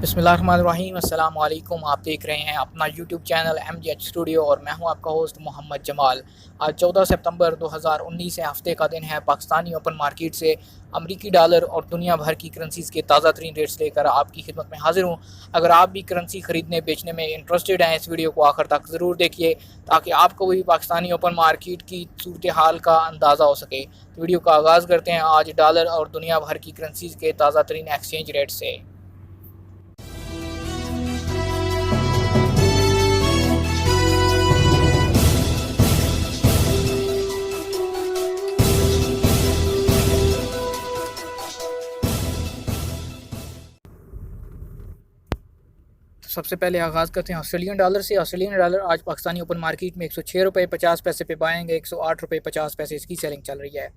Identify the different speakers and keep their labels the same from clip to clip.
Speaker 1: बिस्मिल्लाहिर्रहमानिर्रहीम अस्सलाम वालेकुम। आप देख रहे हैं अपना यूट्यूब चैनल MGH स्टूडियो और मैं हूं आपका होस्ट मोहम्मद जमाल। आज 14 सितंबर 2019 है, हफ्ते का दिन है। पाकिस्तानी ओपन मार्केट से अमरीकी डॉलर और दुनिया भर की करेंसीज़ के ताज़ा तरीन रेट्स लेकर आपकी खिदमत में हाजिर हूं। अगर आप भी करेंसी ख़रीदने बेचने में इंटरेस्टेड हैं, इस वीडियो को आखिर तक ज़रूर देखिए ताकि आपको भी पाकिस्तानी ओपन मार्केट की सूरत हाल का अंदाज़ा हो सके। तो वीडियो का आगाज़ करते हैं आज डॉलर और दुनिया भर की करेंसीज़ के ताज़ा तरीन एक्सचेंज रेट से। सबसे पहले आगाज़ करते हैं ऑस्ट्रेलियन डॉलर से। ऑस्ट्रेलियन डॉलर आज पाकिस्तानी ओपन मार्केट में 106 रुपये 50 पैसे पे बाइंग, 108 रुपये 50 पैसे इसकी सेलिंग चल रही है।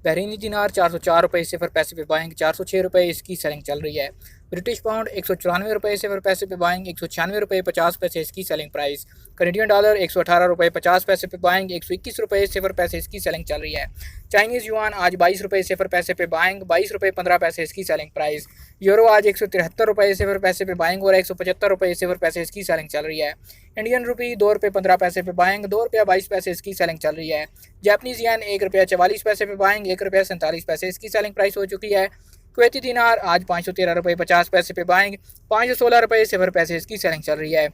Speaker 1: बहरीनी दिनार 404 रुपये 0 पैसे पे बाइंग, 406 रुपये इसकी सेलिंग चल रही है। ब्रिटिश पाउंड 194 रुपये 0 पैसे पे बाइंग, 196 रुपये 50 पैसे इसकी सेलिंग प्राइस। कैनेडियन डॉलर 118 रुपये 50 पैसे पे बाइंग, 121 रुपये 0 पैसे इसकी सेलिंग चल रही है। चाइनीज़ युआन आज 22 रुपये 0 पैसे पे बाइंग, 22 रुपये 15 पैसे इसकी सेलिंग प्राइस। यूरो आज 173 रुपये 0 पैसे पे बाइंग और 175 रुपये 0 पैसे इसकी सेलिंग चल रही है। इंडियन रुपी 2 रुपये 15 पैसे पे बाइंग, 2 रुपया 22 पैसे इसकी सेलिंग चल रही है। जापानीज़ येन 1 रुपया 44 पैसे पे बाइंग, 1 रुपया 47 पैसे इसकी सेलिंग प्राइस हो चुकी है। कुवैती दिनार आज 513 रुपये 50 पैसे पे बाइंग, 516 रुपये 0 पैसे इसकी सेलिंग चल रही है।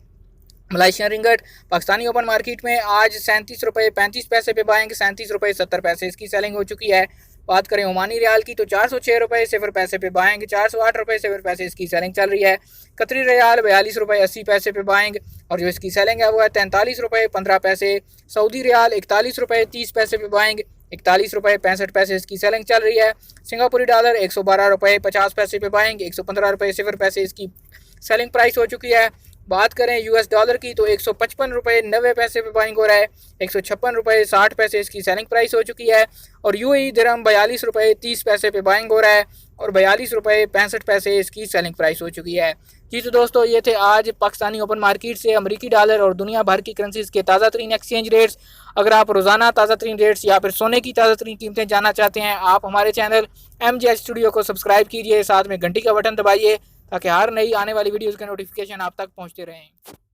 Speaker 1: मलेशियन रिंगट पाकिस्तानी ओपन मार्केट में आज 37 रुपये 35 पैसे पे बाइंग, 37 रुपये 70 पैसे इसकी सेलिंग हो चुकी है। बात करें ओमानी रियाल की तो 406 रुपये 0 पैसे पे बाइंग, 408 रुपये 0 पैसे इसकी सेलिंग चल रही है। कतरी रियाल 42 रुपये 80 पैसे पे बाइंग और जो इसकी सेलिंग है वो है 43 रुपये 15 पैसे। सऊदी रियाल 41 रुपये 30 पैसे पे बाइंग, 41 रुपये 65 पैसे इसकी सेलिंग चल रही है। सिंगापुरी डॉलर 112 रुपये 50 पैसे पे बाइंग, 115 रुपये 0 पैसे इसकी सेलिंग प्राइस हो चुकी है। बात करें US डॉलर की तो 155 रुपये 90 पैसे पे बाइंग हो रहा है, 156 रुपये 60 पैसे इसकी सेलिंग प्राइस हो चुकी है। और UAE दिरहम 42 रुपये 30 पैसे पे बाइंग हो रहा है और 42 रुपये 65 पैसे इसकी सेलिंग प्राइस हो चुकी है। जी तो दोस्तों, ये थे आज पाकिस्तानी ओपन मार्केट से अमरीकी डॉलर और दुनिया भर की करेंसीज़ के ताज़ा तरीन एक्सचेंज रेट्स। अगर आप रोज़ाना ताज़ा तरीन रेट्स या फिर सोने की ताज़ा तरीन कीमतें जानना चाहते हैं, आप हमारे चैनल MGH स्टूडियो को सब्सक्राइब कीजिए, साथ में घंटी का बटन दबाइए ताकि हर नई आने वाली वीडियोज़ के नोटिफिकेशन आप तक पहुँचते रहें।